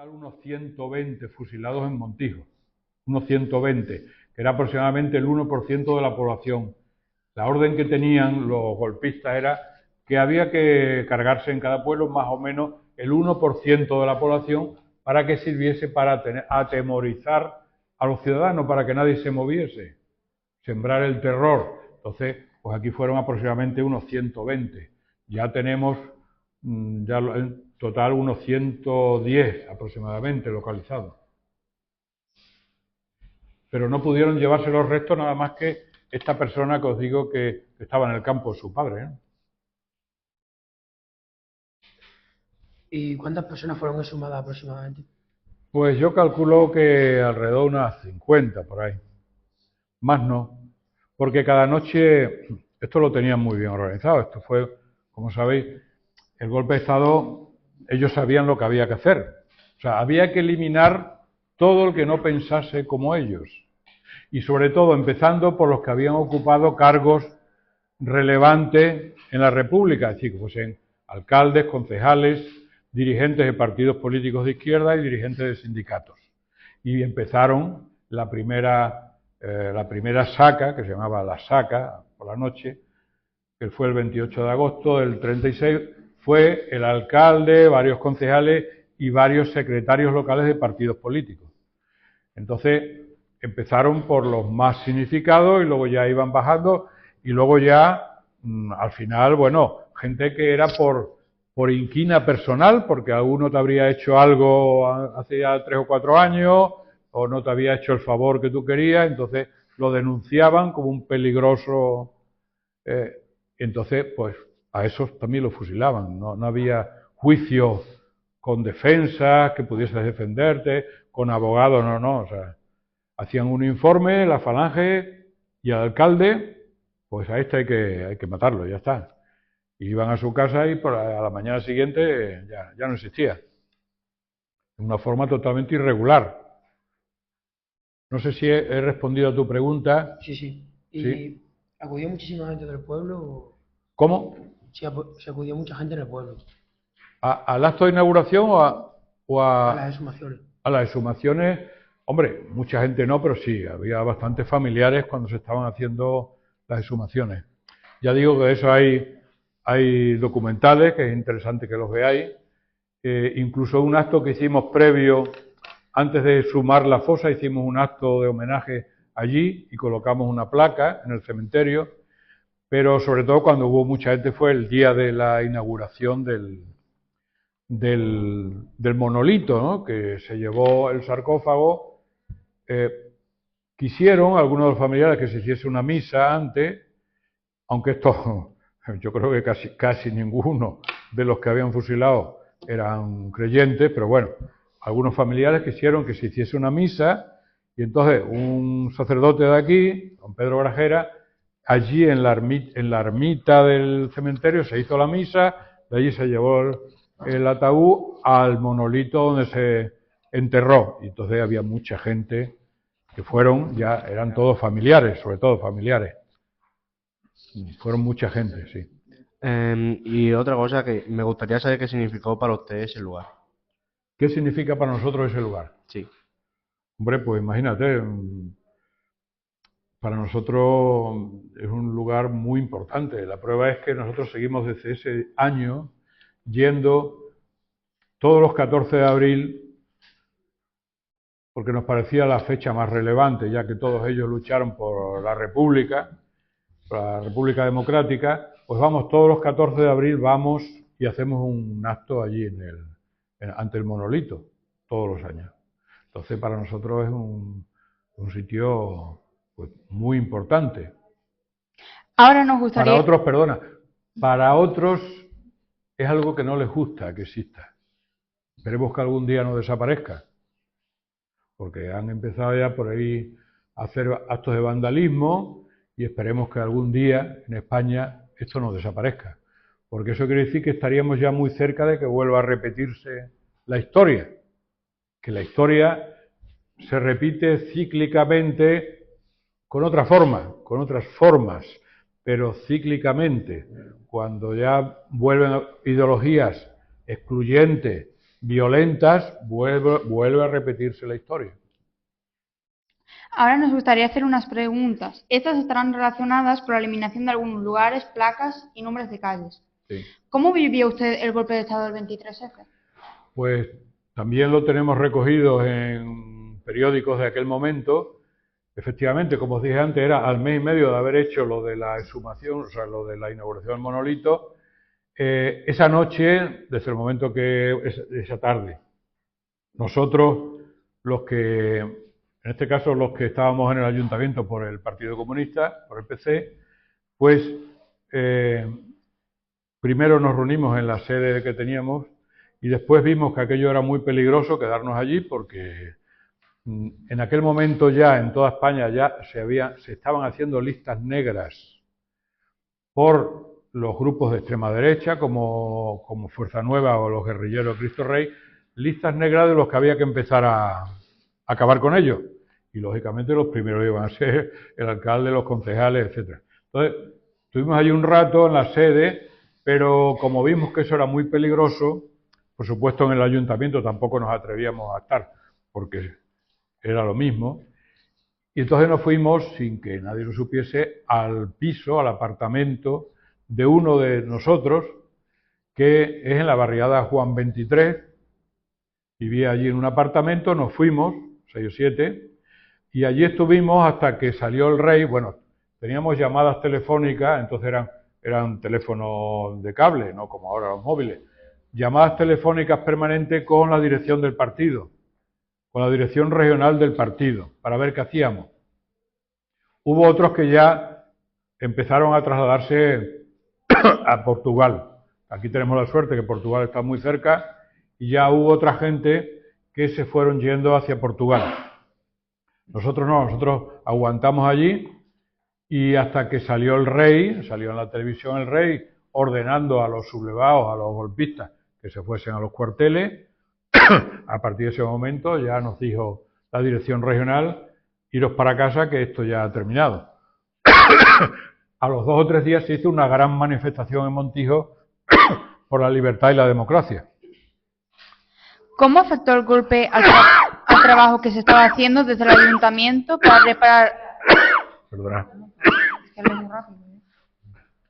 total unos 120 fusilados en Montijo, unos 120, que era aproximadamente el 1% de la población. La orden que tenían los golpistas era que había que cargarse en cada pueblo más o menos el 1% de la población para que sirviese para atemorizar a los ciudadanos, para que nadie se moviese, sembrar el terror. Entonces, pues aquí fueron aproximadamente unos 120. Ya tenemos ya en total unos 110 aproximadamente localizados. Pero no pudieron llevarse los restos nada más que esta persona que os digo que estaba en el campo, su padre, ¿eh? ¿Y cuántas personas fueron exhumadas aproximadamente? Pues yo calculo que alrededor de unas 50 por ahí. Más no. Porque cada noche, esto lo tenían muy bien organizado. Esto fue, como sabéis, el golpe de Estado, ellos sabían lo que había que hacer. O sea, había que eliminar todo el que no pensase como ellos. Y sobre todo empezando por los que habían ocupado cargos relevantes en la República, es decir, que fuesen alcaldes, concejales, dirigentes de partidos políticos de izquierda y dirigentes de sindicatos. Y empezaron la primera saca, que se llamaba la saca, por la noche, que fue el 28 de agosto del 36, fue el alcalde, varios concejales y varios secretarios locales de partidos políticos. Entonces, empezaron por los más significados y luego ya iban bajando y luego ya, al final, bueno, gente que era por inquina personal, porque alguno te habría hecho algo hace ya 3 o 4 años o no te había hecho el favor que tú querías, entonces lo denunciaban como un peligroso. Entonces, pues a esos también los fusilaban, no había juicio con defensas que pudieses defenderte, con abogados, no, o sea, hacían un informe, la falange y al alcalde, pues a este hay que matarlo, ya está. Y iban a su casa y a la mañana siguiente ya no existía. De una forma totalmente irregular. No sé si he respondido a tu pregunta. Sí. ¿Y ¿Sí? acudió muchísima gente del pueblo? ¿Cómo? Sí, se acudió mucha gente en el pueblo. ¿Al acto de inauguración o A las exhumaciones. a las exhumaciones? Hombre, mucha gente no, pero sí, había bastantes familiares cuando se estaban haciendo las exhumaciones. Ya digo que de eso hay documentales, que es interesante que los veáis. Incluso un acto que hicimos previo, antes de exhumar la fosa, hicimos un acto de homenaje allí y colocamos una placa en el cementerio, pero sobre todo cuando hubo mucha gente fue el día de la inauguración del monolito, ¿no? Que se llevó el sarcófago. Quisieron algunos de los familiares que se hiciese una misa antes, aunque esto, yo creo que casi ninguno de los que habían fusilado eran creyentes, pero bueno, algunos familiares quisieron que se hiciese una misa y entonces un sacerdote de aquí, don Pedro Grajera, allí en la ermita del cementerio se hizo la misa, de allí se llevó el ataúd al monolito donde se enterró y entonces había mucha gente que eran todos familiares, sobre todo familiares. Fueron mucha gente, sí. Y otra cosa que me gustaría saber qué significó para ustedes ese lugar. ¿Qué significa para nosotros ese lugar? Sí. Hombre, pues imagínate, para nosotros es un lugar muy importante. La prueba es que nosotros seguimos desde ese año yendo todos los 14 de abril, porque nos parecía la fecha más relevante, ya que todos ellos lucharon por la República Democrática, pues vamos, todos los 14 de abril vamos y hacemos un acto allí ante el monolito, todos los años. Entonces para nosotros es un sitio pues, muy importante. Ahora nos gustaría... Para otros es algo que no les gusta que exista. Esperemos que algún día no desaparezca, porque han empezado ya por ahí a hacer actos de vandalismo y esperemos que algún día en España esto no desaparezca, porque eso quiere decir que estaríamos ya muy cerca de que vuelva a repetirse la historia, que la historia se repite cíclicamente con otra forma, con otras formas, pero cíclicamente, cuando ya vuelven ideologías excluyentes violentas, vuelve a repetirse la historia. Ahora nos gustaría hacer unas preguntas. Estas estarán relacionadas con la eliminación de algunos lugares, placas y nombres de calles. Sí. ¿Cómo vivió usted el golpe de Estado del 23F? Pues también lo tenemos recogido en periódicos de aquel momento. Efectivamente, como os dije antes, era al mes y medio de haber hecho lo de la exhumación, o sea, lo de la inauguración del monolito. Esa noche, desde el momento esa tarde, nosotros, en este caso los que estábamos en el ayuntamiento por el Partido Comunista, por el PC, pues primero nos reunimos en la sede que teníamos y después vimos que aquello era muy peligroso quedarnos allí porque en aquel momento ya en toda España ya se estaban haciendo listas negras por los grupos de extrema derecha como Fuerza Nueva o los guerrilleros Cristo Rey, listas negras de los que había que empezar a acabar con ellos. Y lógicamente los primeros iban a ser el alcalde, los concejales, etcétera. Entonces, estuvimos allí un rato en la sede, pero como vimos que eso era muy peligroso, por supuesto en el ayuntamiento tampoco nos atrevíamos a estar, porque era lo mismo. Y entonces nos fuimos, sin que nadie lo supiese, al piso, al apartamento de uno de nosotros, que es en la barriada Juan 23. Vivía allí en un apartamento, nos fuimos, 6 o 7, y allí estuvimos hasta que salió el rey. Bueno, teníamos llamadas telefónicas, entonces eran teléfonos de cable, no como ahora los móviles. Llamadas telefónicas permanentes con la dirección del partido, con la dirección regional del partido, para ver qué hacíamos. Hubo otros que ya empezaron a trasladarse a Portugal. Aquí tenemos la suerte que Portugal está muy cerca y ya hubo otra gente que se fueron yendo hacia Portugal. Nosotros no, nosotros aguantamos allí y hasta que salió el rey, salió en la televisión el rey ordenando a los sublevados, a los golpistas, que se fuesen a los cuarteles. A partir de ese momento ya nos dijo la dirección regional, iros para casa que esto ya ha terminado. A los 2 o 3 días se hizo una gran manifestación en Montijo por la libertad y la democracia. ¿Cómo afectó el golpe al trabajo que se estaba haciendo desde el ayuntamiento para reparar... Perdona. Es que hablo muy rápido, ¿eh?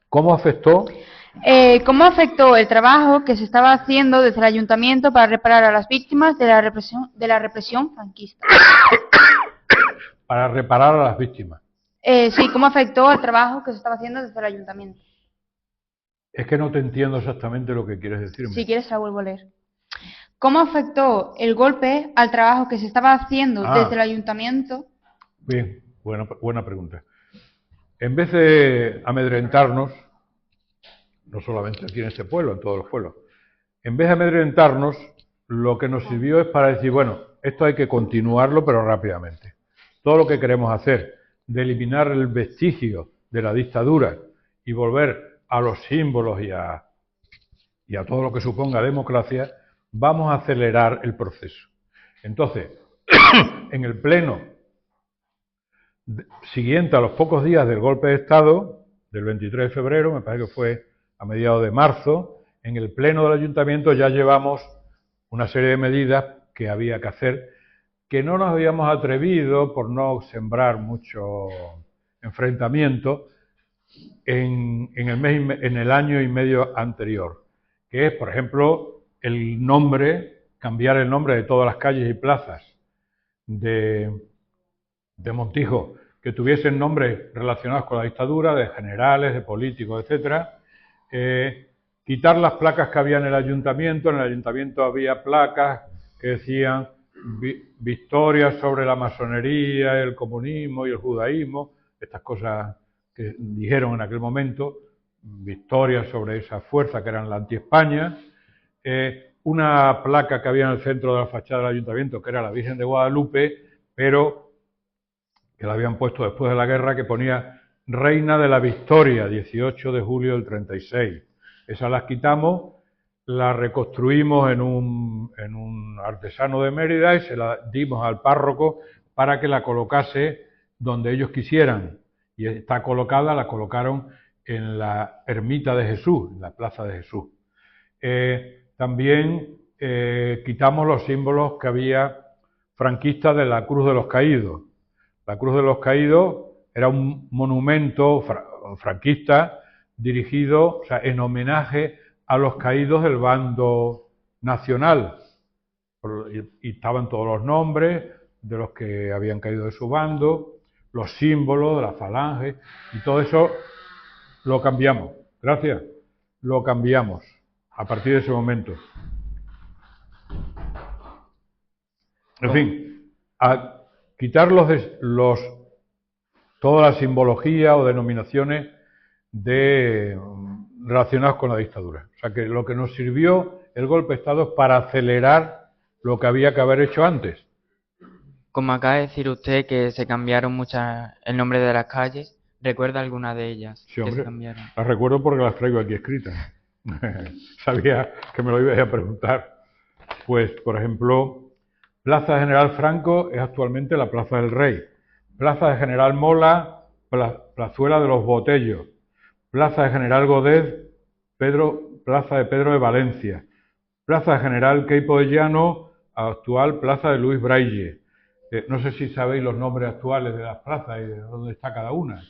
¿Cómo afectó? ¿Cómo afectó el trabajo que se estaba haciendo desde el ayuntamiento para reparar a las víctimas de la represión franquista? Para reparar a las víctimas. Sí, ¿cómo afectó al trabajo que se estaba haciendo desde el ayuntamiento? Es que no te entiendo exactamente lo que quieres decirme. Si quieres, la vuelvo a leer. ¿Cómo afectó el golpe al trabajo que se estaba haciendo desde el ayuntamiento? Bien, buena pregunta. En vez de amedrentarnos, no solamente aquí en este pueblo, en todos los pueblos, en vez de amedrentarnos, lo que nos sirvió es para decir, bueno, esto hay que continuarlo, pero rápidamente. Todo lo que queremos hacer, de eliminar el vestigio de la dictadura y volver a los símbolos y a todo lo que suponga democracia, vamos a acelerar el proceso. Entonces, en el pleno siguiente a los pocos días del golpe de Estado, del 23 de febrero, me parece que fue a mediados de marzo, en el pleno del ayuntamiento ya llevamos una serie de medidas que había que hacer, que no nos habíamos atrevido por no sembrar mucho enfrentamiento en el año y medio anterior, que es, por ejemplo, cambiar el nombre de todas las calles y plazas de Montijo, que tuviesen nombres relacionados con la dictadura, de generales, de políticos, etcétera. Quitar las placas que había en el ayuntamiento. En el ayuntamiento había placas que decían victorias sobre la masonería, el comunismo y el judaísmo, estas cosas que dijeron en aquel momento, victorias sobre esa fuerza que eran la anti-España. Una placa que había en el centro de la fachada del ayuntamiento, que era la Virgen de Guadalupe, pero que la habían puesto después de la guerra, que ponía Reina de la Victoria, 18 de julio del 36. Esas las quitamos, las reconstruimos en un artesano de Mérida y se la dimos al párroco para que la colocase donde ellos quisieran. Y está colocada, la colocaron en la ermita de Jesús, en la plaza de Jesús. También quitamos los símbolos que había franquistas de la Cruz de los Caídos. La Cruz de los Caídos era un monumento franquista dirigido, o sea, en homenaje a los caídos del bando nacional. Y estaban todos los nombres de los que habían caído de su bando, los símbolos de la falange, y todo eso lo cambiamos. Gracias. Lo cambiamos a partir de ese momento. En fin, a quitar toda la simbología o denominaciones relacionadas con la dictadura. O sea que lo que nos sirvió el golpe de Estado es para acelerar lo que había que haber hecho antes. Como acaba de decir usted que se cambiaron muchas el nombre de las calles, ¿recuerda alguna de ellas Sí, que hombre, se cambiaron? las recuerdo porque las traigo aquí escritas. Sabía que me lo ibas a preguntar. Pues, por ejemplo, Plaza General Franco es actualmente la Plaza del Rey. Plaza de General Mola, Plazuela de los Botellos. Plaza de General Godet, Plaza de Pedro de Valencia. Plaza de General Queipo de Llano, actual Plaza de Luis Braille. No sé si sabéis los nombres actuales de las plazas y de dónde está cada una.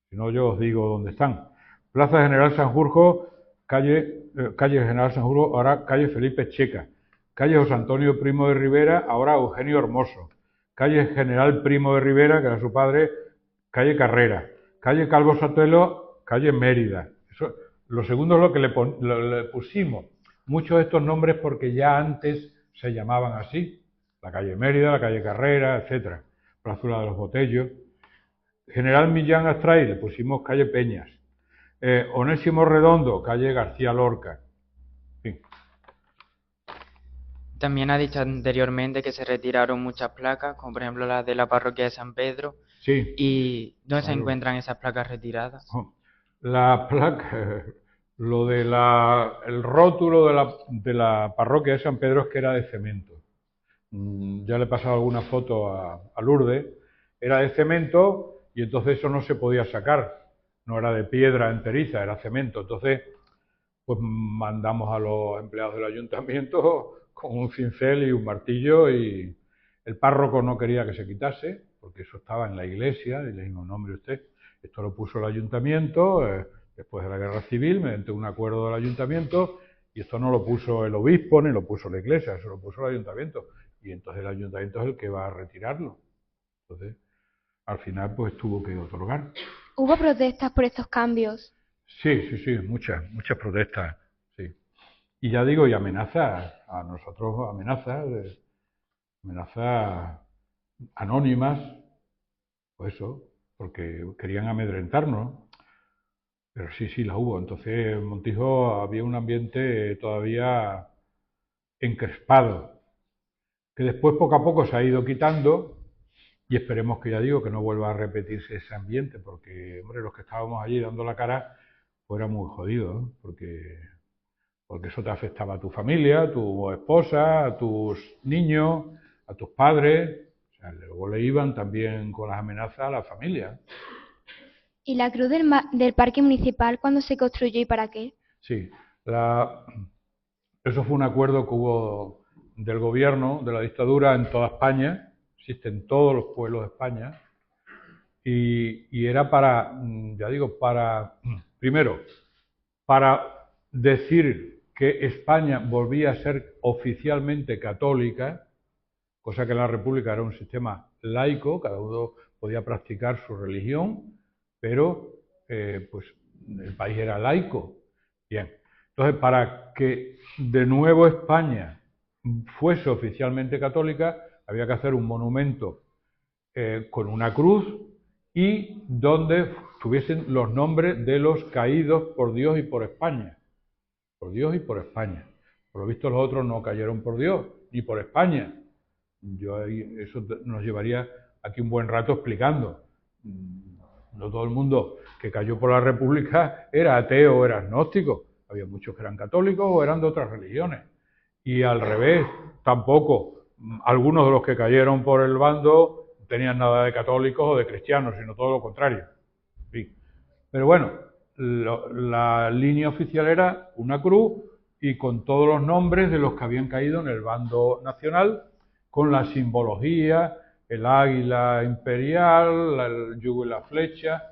Si no, yo os digo dónde están. Plaza General Sanjurjo, calle General Sanjurjo, ahora calle Felipe Checa. Calle José Antonio Primo de Rivera, ahora Eugenio Hermoso. Calle General Primo de Rivera, que era su padre, calle Carrera. Calle Calvo Sotelo, calle Mérida. Lo segundo es lo que le pusimos. Muchos de estos nombres porque ya antes se llamaban así. La calle Mérida, la calle Carrera, etcétera. Plazuela de los Botellos. General Millán Astray, le pusimos calle Peñas. Onésimo Redondo, calle García Lorca. En fin. También ha dicho anteriormente que se retiraron muchas placas, como por ejemplo las de la parroquia de San Pedro. Sí. ¿Y dónde se encuentran esas placas retiradas? La placa, el rótulo de la parroquia de San Pedro es que era de cemento. Ya le he pasado alguna foto a Lourdes. Era de cemento y entonces eso no se podía sacar. No era de piedra enteriza, era cemento. Entonces, pues mandamos a los empleados del ayuntamiento con un cincel y un martillo, y el párroco no quería que se quitase, porque eso estaba en la iglesia, y le dijimos, no, hombre, usted, esto lo puso el ayuntamiento después de la guerra civil, mediante un acuerdo del ayuntamiento, y esto no lo puso el obispo ni lo puso la iglesia, eso lo puso el ayuntamiento, y entonces el ayuntamiento es el que va a retirarlo. Entonces, al final, pues tuvo que otorgar. ¿Hubo protestas por estos cambios? Sí, muchas protestas, sí. Y ya digo, y amenazas, a nosotros amenazas anónimas, pues eso, porque querían amedrentarnos. Pero sí, la hubo. Entonces, en Montijo había un ambiente todavía encrespado, que después poco a poco se ha ido quitando, y esperemos que, ya digo, que no vuelva a repetirse ese ambiente, porque, hombre, los que estábamos allí dando la cara, pues era muy jodido, ¿no? Porque eso te afectaba a tu familia, a tu esposa, a tus niños, a tus padres. O sea, luego le iban también con las amenazas a la familia. ¿Y la cruz del parque municipal cuándo se construyó y para qué? Sí, eso fue un acuerdo que hubo del gobierno, de la dictadura, en toda España. Existe en todos los pueblos de España, y era primero, para decir que España volvía a ser oficialmente católica, cosa que en la República era un sistema laico, cada uno podía practicar su religión, pero pues el país era laico. Bien, entonces para que de nuevo España fuese oficialmente católica, había que hacer un monumento con una cruz y donde tuviesen los nombres de los caídos por Dios y por España. Por Dios y por España. Por lo visto los otros no cayeron por Dios ni por España. Eso nos llevaría aquí un buen rato explicando. No todo el mundo que cayó por la República era ateo o era agnóstico. Había muchos que eran católicos o eran de otras religiones. Y al revés, tampoco algunos de los que cayeron por el bando tenían nada de católicos o de cristianos, sino todo lo contrario. Sí. Pero bueno, la línea oficial era una cruz y con todos los nombres de los que habían caído en el bando nacional, con la simbología, el águila imperial, el yugo y la flecha.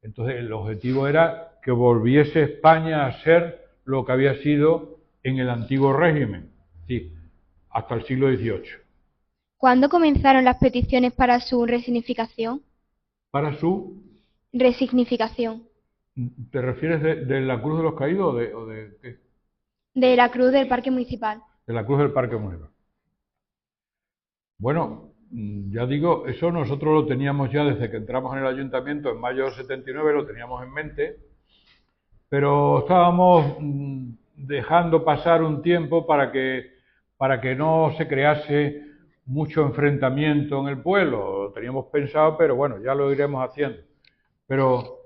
Entonces el objetivo era que volviese España a ser lo que había sido en el antiguo régimen, sí, hasta el siglo XVIII. ¿Cuándo comenzaron las peticiones para su resignificación? Para su... Resignificación. ¿Te refieres de la Cruz de los Caídos o de qué? De la cruz del Parque Municipal. De la Cruz del Parque Municipal. Bueno, ya digo, eso nosotros lo teníamos ya desde que entramos en el ayuntamiento en mayo del 79, lo teníamos en mente, pero estábamos dejando pasar un tiempo para que no se crease mucho enfrentamiento en el pueblo. Lo teníamos pensado, pero bueno, ya lo iremos haciendo. Pero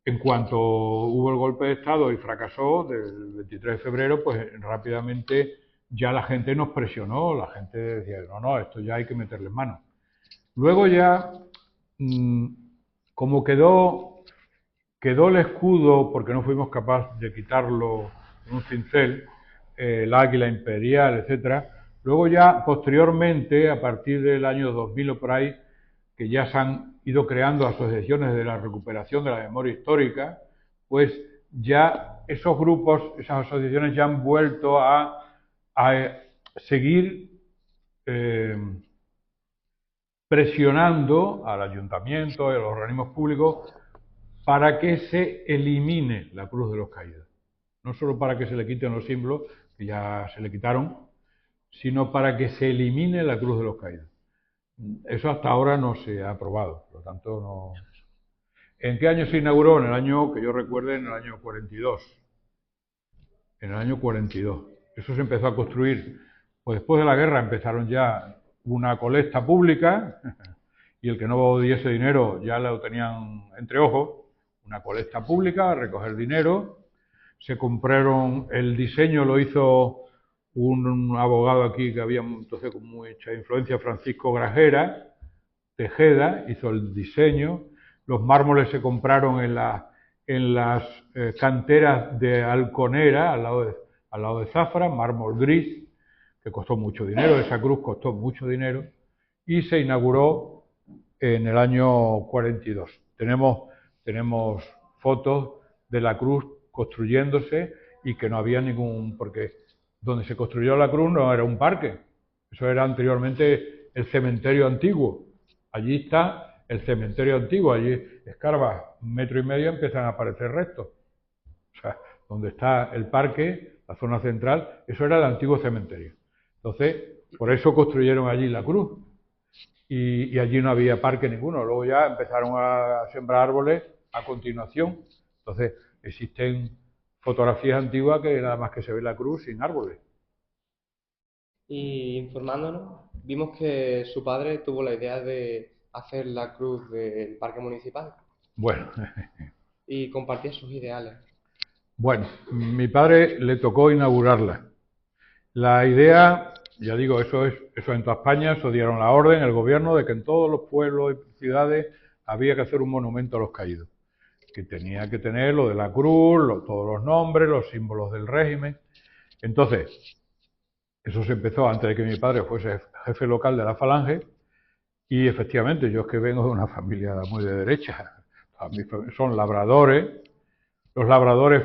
en cuanto hubo el golpe de Estado y fracasó, del 23 de febrero, pues rápidamente ya la gente nos presionó, la gente decía, no, esto ya hay que meterle mano. Luego ya, como quedó el escudo, porque no fuimos capaces de quitarlo con un cincel, el águila imperial, etcétera. Luego ya, posteriormente, a partir del año 2000 o por ahí, que ya se han ido creando asociaciones de la recuperación de la memoria histórica, pues ya esos grupos, esas asociaciones ya han vuelto a seguir presionando al ayuntamiento y a los organismos públicos para que se elimine la Cruz de los Caídos. No solo para que se le quiten los símbolos, que ya se le quitaron, sino para que se elimine la Cruz de los Caídos. Eso hasta ahora no se ha aprobado, por lo tanto no... ¿En qué año se inauguró? En el año, que yo recuerde, en el año 42. En el año 42. Eso se empezó a construir, pues después de la guerra empezaron ya una colecta pública, y el que no diese dinero ya lo tenían entre ojos, una colecta pública, a recoger dinero. Se compraron, el diseño lo hizo un abogado aquí que había entonces con mucha influencia, Francisco Grajera, Tejeda, hizo el diseño. Los mármoles se compraron en las canteras de Alconera, al lado de Zafra, mármol gris, que costó mucho dinero, esa cruz costó mucho dinero, y se inauguró en el año 42. Tenemos fotos de la cruz construyéndose y que no había porque donde se construyó la cruz no era un parque, eso era anteriormente el cementerio antiguo. Allí está el cementerio antiguo, allí escarbas 1,5 metros y empiezan a aparecer restos. O sea, donde está el parque, la zona central, eso era el antiguo cementerio. Entonces, por eso construyeron allí la cruz. Y allí no había parque ninguno. Luego ya empezaron a sembrar árboles a continuación. Entonces, existen fotografías antiguas que nada más que se ve la cruz sin árboles. Y informándonos, vimos que su padre tuvo la idea de hacer la cruz del parque municipal. Bueno. Y compartía sus ideales. Bueno, mi padre le tocó inaugurarla. La idea, ya digo, eso en toda España, eso dieron la orden, el gobierno, de que en todos los pueblos y ciudades había que hacer un monumento a los caídos, que tenía que tener lo de la cruz, todos los nombres, los símbolos del régimen. Entonces, eso se empezó antes de que mi padre fuese jefe local de la Falange, y efectivamente, yo es que vengo de una familia muy de derecha, son labradores. Los labradores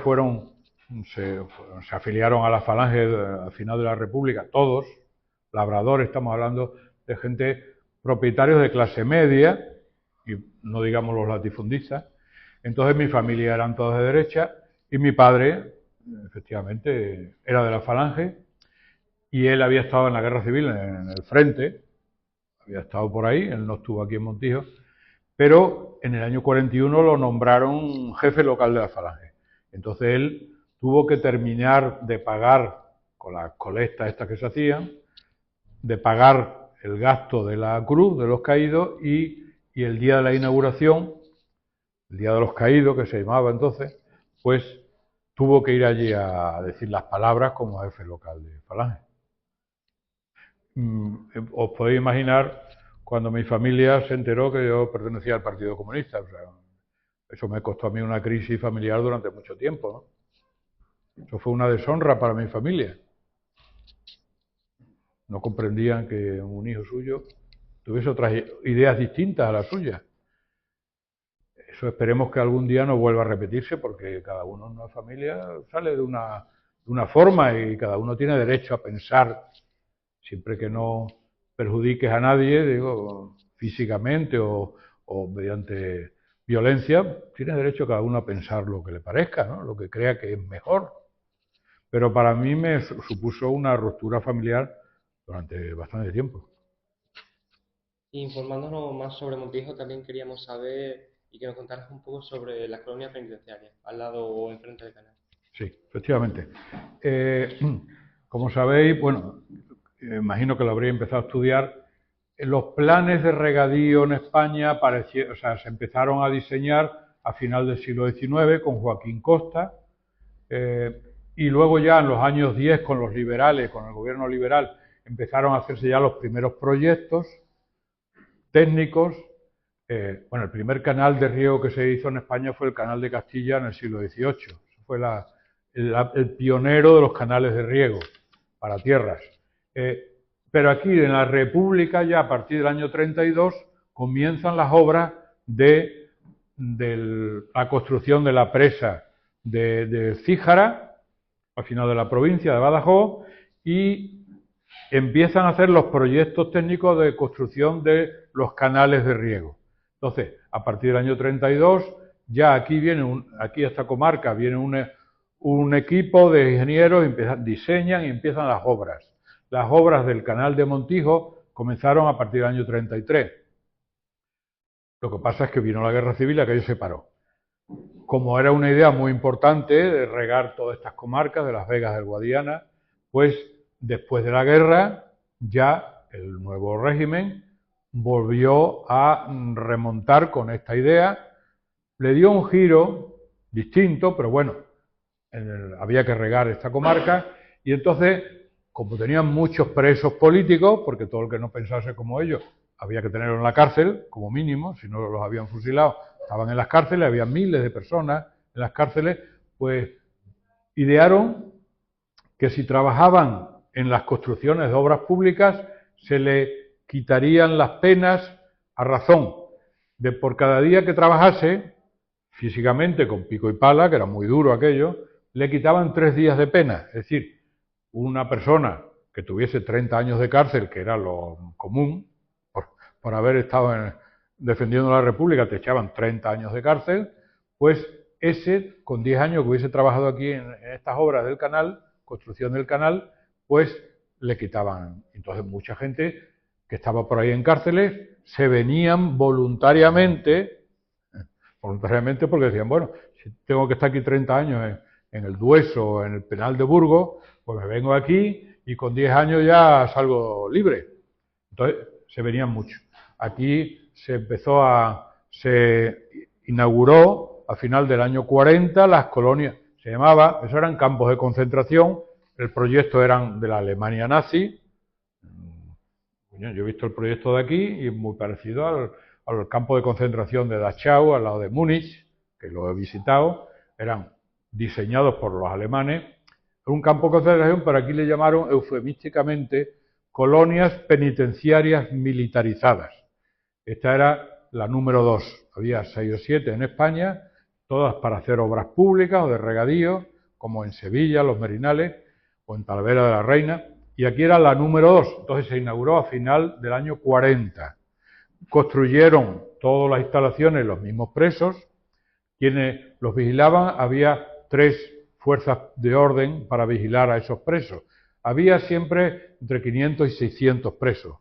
se afiliaron a la Falange al final de la República, todos, labradores, estamos hablando de gente, propietarios de clase media, y no digamos los latifundistas. Entonces mi familia eran todos de derecha, y mi padre, efectivamente, era de la Falange, y él había estado en la Guerra Civil, en el frente, había estado por ahí, él no estuvo aquí en Montijo, pero en el año 41 lo nombraron jefe local de la Falange. Entonces él tuvo que terminar de pagar, con las colectas estas que se hacían, de pagar el gasto de la cruz de los caídos, y el día de la inauguración, el día de los caídos, que se llamaba entonces, pues tuvo que ir allí a decir las palabras como jefe local de Falange. Os podéis imaginar cuando mi familia se enteró que yo pertenecía al Partido Comunista. O sea, eso me costó a mí una crisis familiar durante mucho tiempo, ¿no? Eso fue una deshonra para mi familia. No comprendían que un hijo suyo tuviese otras ideas distintas a las suyas. Eso esperemos que algún día no vuelva a repetirse, porque cada uno en una familia sale de una forma y cada uno tiene derecho a pensar, siempre que no perjudiques a nadie, digo, físicamente o mediante violencia, tiene derecho cada uno a pensar lo que le parezca, ¿no? Lo que crea que es mejor. Pero para mí me supuso una ruptura familiar durante bastante tiempo. Informándonos más sobre Montijo, también queríamos saber y que nos contaras un poco sobre la colonia penitenciaria, al lado o enfrente del canal. Sí, efectivamente. Como sabéis, bueno, imagino que lo habréis empezado a estudiar, los planes de regadío en España se empezaron a diseñar a final del siglo XIX con Joaquín Costa, y luego ya en los años 10 con los liberales, con el gobierno liberal, empezaron a hacerse ya los primeros proyectos técnicos. Bueno, el primer canal de riego que se hizo en España fue el Canal de Castilla en el siglo XVIII. Fue el pionero de los canales de riego para tierras. Pero aquí en la República, ya a partir del año 32, comienzan las obras de la construcción de la presa de Cíjara, al final de la provincia de Badajoz, y empiezan a hacer los proyectos técnicos de construcción de los canales de riego. Entonces, a partir del año 32, ya aquí a esta comarca viene un equipo de ingenieros, diseñan y empiezan las obras. Las obras del canal de Montijo comenzaron a partir del año 33. Lo que pasa es que vino la guerra civil y aquello se paró. Como era una idea muy importante de regar todas estas comarcas de Las Vegas del Guadiana, pues después de la guerra ya el nuevo régimen volvió a remontar con esta idea, le dio un giro distinto, pero bueno, había que regar esta comarca, y entonces, como tenían muchos presos políticos, porque todo el que no pensase como ellos había que tenerlo en la cárcel, como mínimo, si no los habían fusilado, estaban en las cárceles, había miles de personas en las cárceles, pues idearon que si trabajaban en las construcciones de obras públicas se le quitarían las penas a razón de por cada día que trabajase físicamente con pico y pala, que era muy duro aquello, le quitaban 3 días de pena. Es decir, una persona que tuviese 30 años de cárcel, que era lo común, por haber estado defendiendo la República, te echaban 30 años de cárcel, pues ese, con 10 años que hubiese trabajado aquí en estas obras del canal, construcción del canal, pues le quitaban. Entonces mucha gente que estaba por ahí en cárceles se venían voluntariamente porque decían, bueno, si tengo que estar aquí 30 años en el Dueso o en el penal de Burgos, pues me vengo aquí y con 10 años ya salgo libre. Entonces se venían mucho. Aquí se inauguró a final del año 40 las colonias, eso eran campos de concentración, el proyecto eran de la Alemania nazi. Yo he visto el proyecto de aquí y es muy parecido al campo de concentración de Dachau, al lado de Múnich, que lo he visitado, eran diseñados por los alemanes, un campo de concentración, pero aquí le llamaron eufemísticamente colonias penitenciarias militarizadas. Esta era la número 2, había 6 o 7 en España, todas para hacer obras públicas o de regadío, como en Sevilla, Los Merinales, o en Talavera de la Reina, y aquí era la número 2, entonces se inauguró a final del año 40. Construyeron todas las instalaciones los mismos presos, quienes los vigilaban, había 3 fuerzas de orden para vigilar a esos presos. Había siempre entre 500 y 600 presos.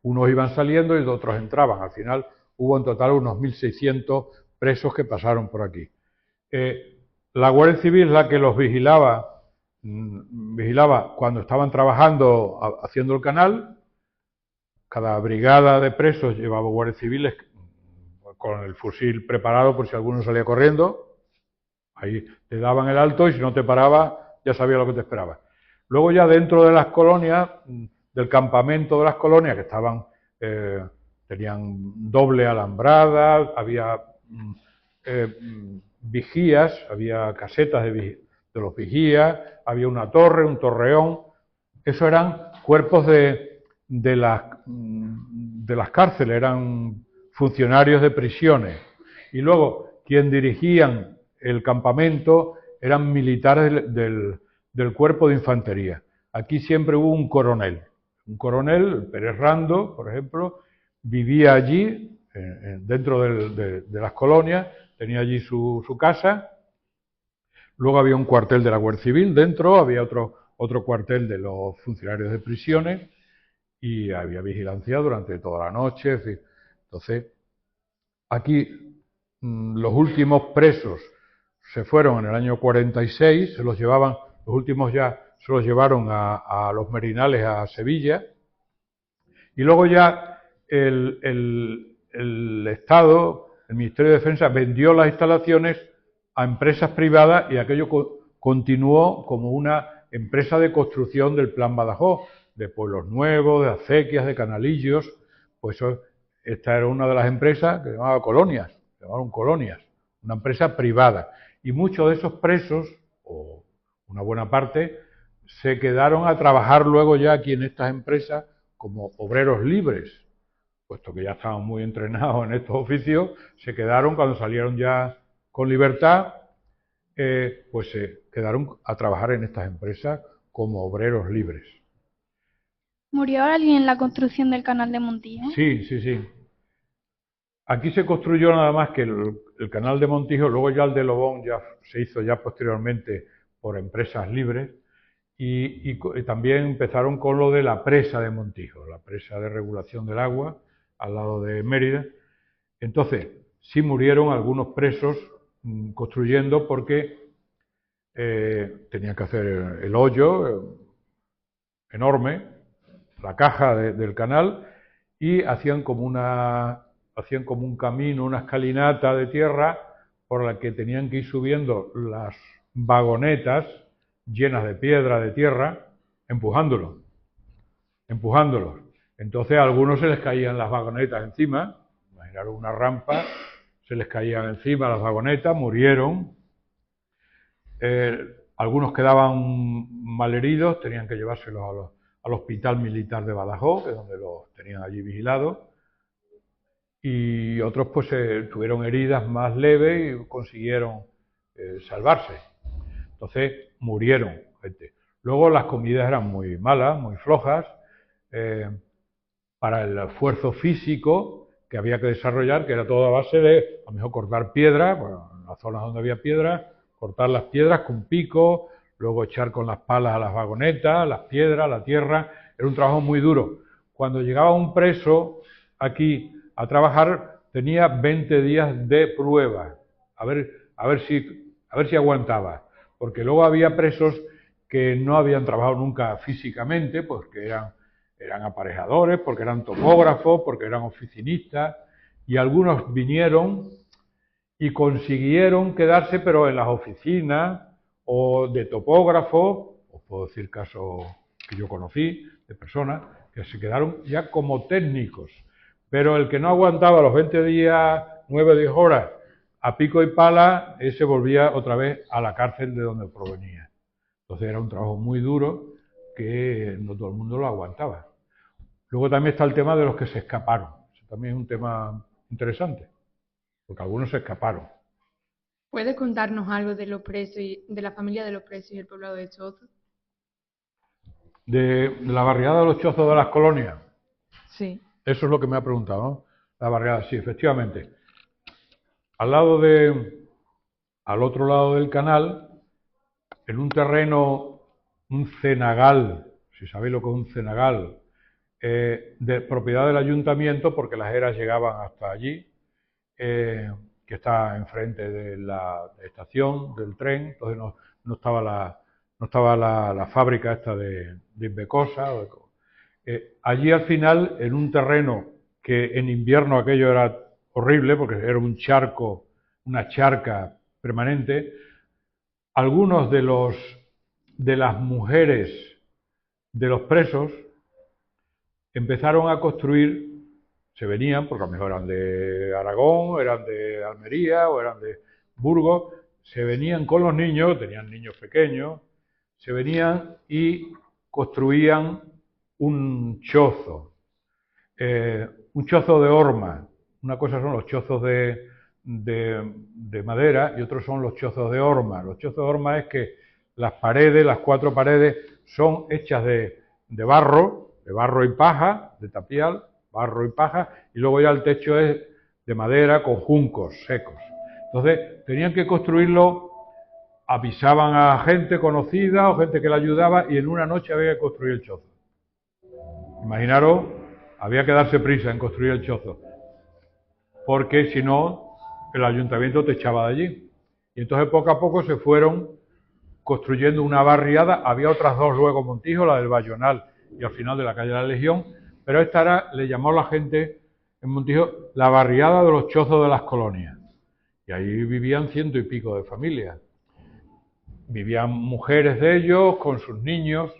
Unos iban saliendo y otros entraban. Al final hubo en total unos 1.600 presos que pasaron por aquí. La Guardia Civil es la que los vigilaba cuando estaban trabajando haciendo el canal. Cada brigada de presos llevaba guardias civiles con el fusil preparado por si alguno salía corriendo. Ahí te daban el alto y si no te paraba ya sabía lo que te esperaba. Luego ya dentro de las colonias, del campamento de las colonias que estaban, tenían doble alambrada, había vigías, había casetas de los vigías, había una torre, un torreón. Eso eran cuerpos de las cárceles, eran funcionarios de prisiones. Y luego, quien dirigían el campamento eran militares del cuerpo de infantería. Aquí siempre hubo un coronel. Un coronel, Pérez Rando, por ejemplo, vivía allí, dentro de las colonias, tenía allí su casa. Luego había un cuartel de la Guardia Civil dentro, había otro cuartel de los funcionarios de prisiones y había vigilancia durante toda la noche. En fin. Entonces, aquí los últimos presos se fueron en el año 46, se los llevaban, los últimos ya se los llevaron a los Merinales, a Sevilla, y luego ya el Estado, el Ministerio de Defensa, vendió las instalaciones a empresas privadas y aquello continuó como una empresa de construcción del Plan Badajoz, de pueblos nuevos, de acequias, de canalillos. Pues esta era una de las empresas que se llamaba Colonias, se llamaron Colonias, una empresa privada. Y muchos de esos presos, o una buena parte, se quedaron a trabajar luego ya aquí en estas empresas como obreros libres, puesto que ya estaban muy entrenados en estos oficios, se quedaron cuando salieron ya con libertad, pues se quedaron a trabajar en estas empresas como obreros libres. ¿Murió alguien en la construcción del canal de Montijo? Sí, sí, sí. Aquí se construyó nada más que el canal de Montijo, luego ya el de Lobón ya se hizo ya posteriormente por empresas libres y también empezaron con lo de la presa de Montijo, la presa de regulación del agua al lado de Mérida. Entonces, sí murieron algunos presos construyendo porque tenían que hacer el hoyo enorme, la caja del canal, y hacían como un camino, una escalinata de tierra por la que tenían que ir subiendo las vagonetas llenas de piedra, de tierra, empujándolos. Entonces a algunos se les caían las vagonetas encima, imaginaron una rampa, se les caían encima las vagonetas, murieron. Algunos quedaban malheridos, tenían que llevárselos al Hospital Militar de Badajoz, que es donde los tenían allí vigilados, y otros pues tuvieron heridas más leves y consiguieron salvarse. Entonces murieron gente. Luego las comidas eran muy malas, muy flojas, para el esfuerzo físico que había que desarrollar, que era todo a base de, a lo mejor, cortar piedra, bueno, en las zonas donde había piedra, cortar las piedras con pico, luego echar con las palas a las vagonetas, las piedras, la tierra. Era un trabajo muy duro. Cuando llegaba un preso aquí a trabajar, tenía 20 días de prueba, a ver si aguantaba. Porque luego había presos que no habían trabajado nunca físicamente, porque eran aparejadores, porque eran topógrafos, porque eran oficinistas, y algunos vinieron y consiguieron quedarse, pero en las oficinas o de topógrafos, os puedo decir casos que yo conocí, de personas que se quedaron ya como técnicos, pero el que no aguantaba los 20 días, 9 o 10 horas, a pico y pala, ese volvía otra vez a la cárcel de donde provenía. Entonces era un trabajo muy duro que no todo el mundo lo aguantaba. Luego también está el tema de los que se escaparon. Eso también es un tema interesante, porque algunos se escaparon. ¿Puedes contarnos algo de los presos y de la familia de los presos y el poblado de Chozo? De la barriada de los Chozos de las Colonias. Sí. Eso es lo que me ha preguntado, ¿no? La barriada, sí, efectivamente. Al otro lado del canal, en un terreno, un cenagal, si sabéis lo que es un cenagal, de propiedad del ayuntamiento, porque las eras llegaban hasta allí, que está enfrente de la estación del tren, entonces no estaba la fábrica esta de Invecosa. Allí al final, en un terreno que en invierno aquello era horrible, porque era un charco, una charca permanente, algunos de las mujeres de los presos empezaron a construir, se venían, porque a lo mejor eran de Aragón, eran de Almería o eran de Burgos, se venían con los niños, tenían niños pequeños, se venían y construían un chozo de horma. Una cosa son los chozos de madera y otros son los chozos de horma. Los chozos de horma es que las paredes, las 4 paredes, son hechas de barro y paja, de tapial, barro y paja, y luego ya el techo es de madera con juncos secos. Entonces, tenían que construirlo, avisaban a gente conocida o gente que le ayudaba, y en una noche había que construir el chozo. Imaginaros, había que darse prisa en construir el chozo, porque si no, el ayuntamiento te echaba de allí. Y entonces poco a poco se fueron construyendo una barriada. Había otras 2 luego en Montijo, la del Bayonal y al final de la calle de la Legión, pero esta le llamó a la gente en Montijo la barriada de los chozos de las colonias. Y ahí vivían 100 y pico de familias. Vivían mujeres de ellos con sus niños,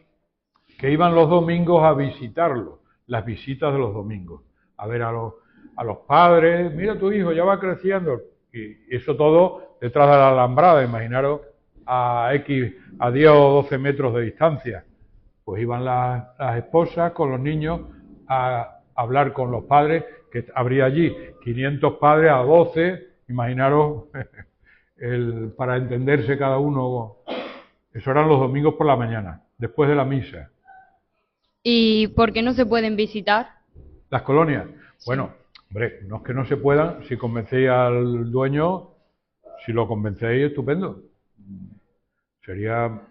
que iban los domingos a visitarlo, las visitas de los domingos, a ver a los padres. Mira, tu hijo ya va creciendo, y eso todo detrás de la alambrada, imaginaros a 10 o 12 metros de distancia. Pues iban las esposas con los niños a hablar con los padres, que habría allí 500 padres a 12, imaginaros, para entenderse cada uno. Eso eran los domingos por la mañana, después de la misa. ¿Y por qué no se pueden visitar? Las colonias. Bueno, hombre, no es que no se puedan. Si convencéis al dueño, si lo convencéis, estupendo.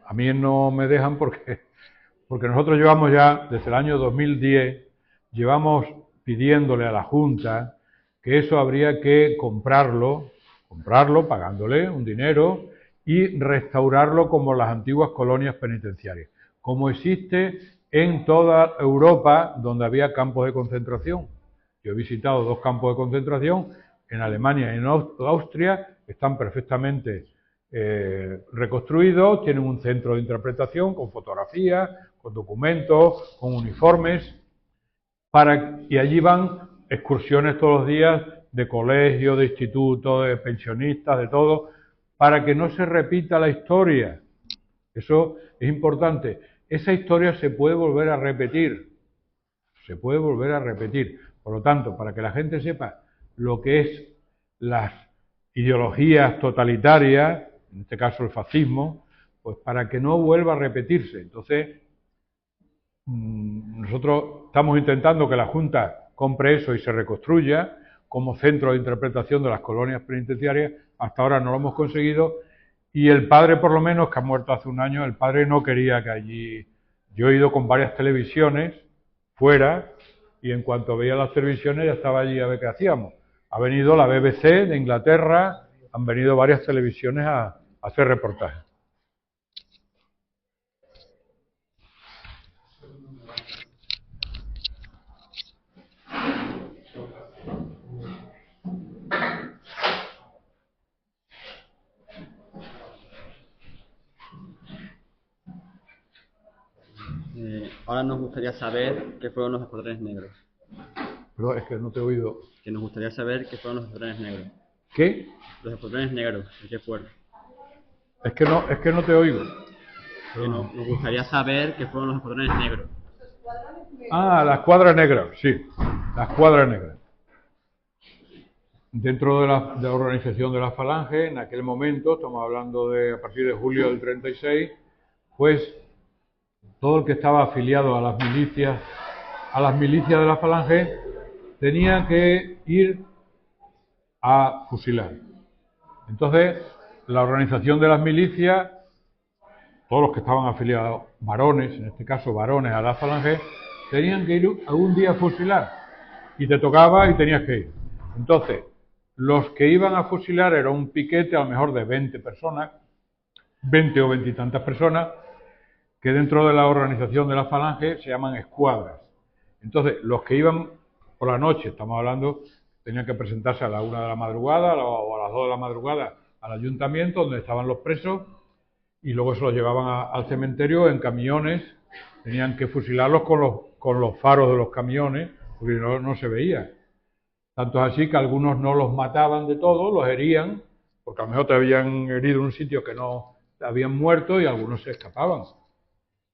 A mí no me dejan porque nosotros llevamos ya, desde el año 2010, llevamos pidiéndole a la Junta que eso habría que comprarlo, pagándole un dinero, y restaurarlo como las antiguas colonias penitenciarias, como existe en toda Europa donde había campos de concentración. Yo he visitado 2 campos de concentración, en Alemania y en Austria, están perfectamente reconstruidos, tienen un centro de interpretación con fotografías, con documentos, con uniformes, y allí van excursiones todos los días de colegio, de instituto, de pensionistas, de todo, para que no se repita la historia. Eso es importante. Esa historia se puede volver a repetir. Por lo tanto, para que la gente sepa lo que es las ideologías totalitarias, en este caso el fascismo, pues para que no vuelva a repetirse. Entonces, nosotros estamos intentando que la Junta compre eso y se reconstruya como centro de interpretación de las colonias penitenciarias. Hasta ahora no lo hemos conseguido, y el padre, por lo menos, que ha muerto hace un año, el padre no quería que allí... Yo he ido con varias televisiones fuera, y en cuanto veía las televisiones ya estaba allí a ver qué hacíamos. Ha venido la BBC de Inglaterra, han venido varias televisiones a hacer reportajes. Ahora nos gustaría saber qué fueron los escuadrones negros. Pero es que no te he oído. Que nos gustaría saber qué fueron los escuadrones negros. ¿Qué? Los escuadrones negros, ¿de qué fueron? Es que no te oigo. Nos gustaría saber qué fueron los escuadrones negros. Ah, la escuadra negra, sí, la escuadra negra. Dentro de la organización de la Falange, en aquel momento, estamos hablando de a partir de julio del 36, pues todo el que estaba afiliado a las milicias de la Falange tenía que ir a fusilar. Entonces, la organización de las milicias, todos los que estaban afiliados, varones, en este caso varones a la Falange, tenían que ir algún día a fusilar, y te tocaba y tenías que ir. Entonces, los que iban a fusilar era un piquete a lo mejor de 20 personas, 20 o 20 y tantas personas, que dentro de la organización de la Falange se llaman escuadras. Entonces, los que iban por la noche, estamos hablando, tenían que presentarse a la 1 de la madrugada o a las 2 de la madrugada al ayuntamiento donde estaban los presos, y luego se los llevaban al cementerio en camiones. Tenían que fusilarlos con los faros de los camiones, porque no se veía. Tanto es así que algunos no los mataban de todo, los herían, porque a lo mejor te habían herido en un sitio que no te habían muerto y algunos se escapaban.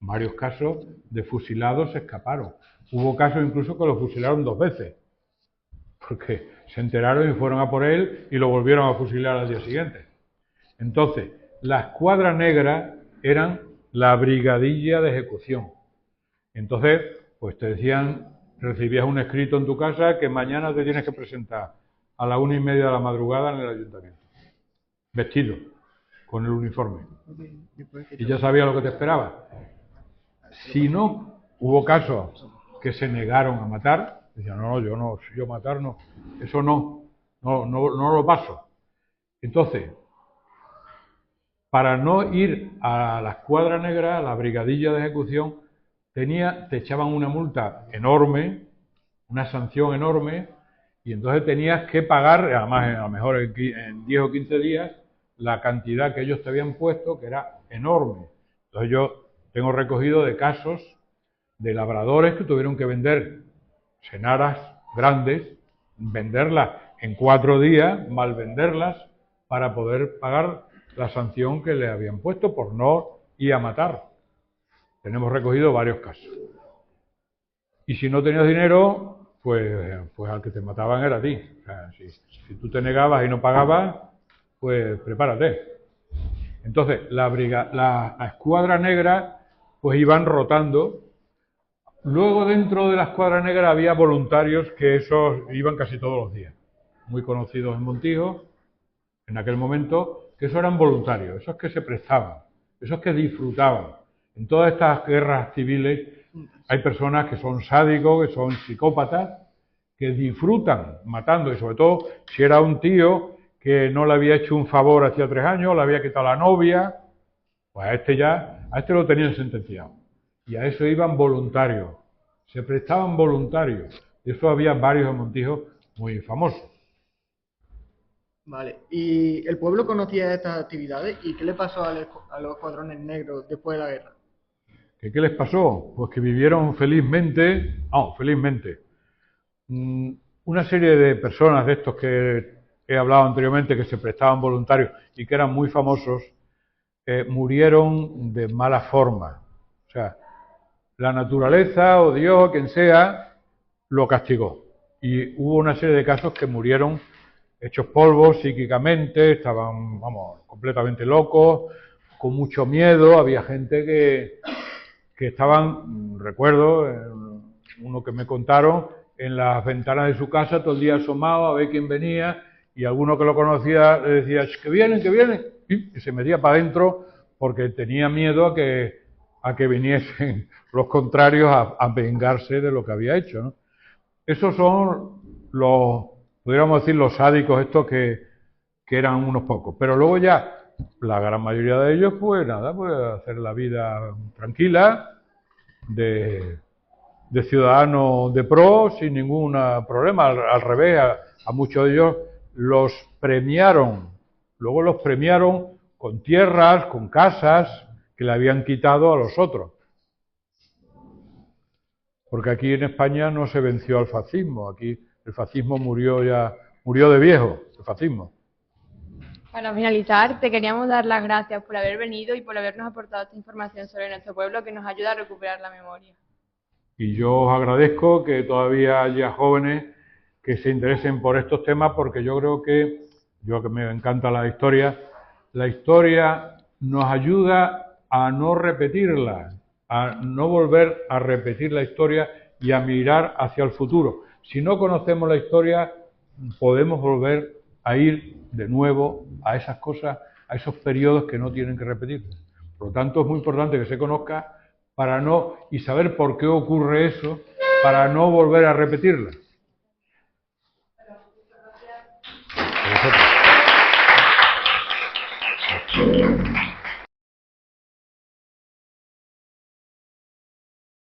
Varios casos de fusilados se escaparon. Hubo casos incluso que lo fusilaron 2 veces, porque se enteraron y fueron a por él y lo volvieron a fusilar al día siguiente. Entonces, la escuadra negra eran la brigadilla de ejecución. Entonces, pues te decían, recibías un escrito en tu casa que mañana te tienes que presentar a la 1:30 de la madrugada en el ayuntamiento, vestido, con el uniforme. Y ya sabías lo que te esperaba. Si no, hubo casos que se negaron a matar, decían, no, yo matar no, eso no lo paso. Entonces, para no ir a la escuadra negra, a la brigadilla de ejecución, te echaban una multa enorme, una sanción enorme, y entonces tenías que pagar, además a lo mejor en 10 o 15 días, la cantidad que ellos te habían puesto, que era enorme. Entonces yo tengo recogido de casos de labradores que tuvieron que vender senaras grandes, venderlas en 4 días, mal venderlas, para poder pagar la sanción que le habían puesto por no ir a matar. Tenemos recogido varios casos. Y si no tenías dinero, pues al que te mataban era a ti. O sea, si tú te negabas y no pagabas, pues prepárate. Entonces, la escuadra negra, pues iban rotando. Luego, dentro de la escuadra negra había voluntarios que esos iban casi todos los días. Muy conocidos en Montijo, en aquel momento, que esos eran voluntarios, esos que se prestaban, esos que disfrutaban. En todas estas guerras civiles hay personas que son sádicos, que son psicópatas, que disfrutan matando, y sobre todo si era un tío que no le había hecho un favor hacía 3 años, le había quitado la novia, pues a este lo tenían sentenciado. Y a eso iban voluntarios, se prestaban voluntarios. De eso había varios en Montijo muy famosos. Vale, ¿y el pueblo conocía estas actividades? ¿Y qué le pasó a los escuadrones negros después de la guerra? ¿Qué les pasó? Pues que vivieron felizmente, una serie de personas de estos que he hablado anteriormente, que se prestaban voluntarios y que eran muy famosos, murieron de mala forma. O sea, la naturaleza o Dios o quien sea lo castigó. Y hubo una serie de casos que murieron hechos polvo psíquicamente, estaban, completamente locos, con mucho miedo. Había gente que estaban, recuerdo, uno que me contaron, en las ventanas de su casa todo el día asomado a ver quién venía, y alguno que lo conocía le decía, que vienen, y se metía para adentro porque tenía miedo a que viniesen los contrarios a vengarse de lo que había hecho, ¿no? Esos son podríamos decir, los sádicos estos que eran unos pocos. Pero luego ya, la gran mayoría de ellos, pues nada, pues hacer la vida tranquila, de ciudadanos de pro, sin ningún problema. Al revés, a muchos de ellos los premiaron. Luego los premiaron con tierras, con casas, que le habían quitado a los otros. Porque aquí en España no se venció al fascismo. Aquí el fascismo murió de viejo, el fascismo. Para finalizar, te queríamos dar las gracias por haber venido y por habernos aportado esta información sobre nuestro pueblo que nos ayuda a recuperar la memoria. Y yo os agradezco que todavía haya jóvenes que se interesen por estos temas, porque yo creo que, me encanta la historia nos ayuda a no repetirla, a no volver a repetir la historia y a mirar hacia el futuro. Si no conocemos la historia, podemos volver a ir de nuevo a esas cosas, a esos periodos que no tienen que repetirse. Por lo tanto, es muy importante que se conozca y saber por qué ocurre eso, para no volver a repetirla.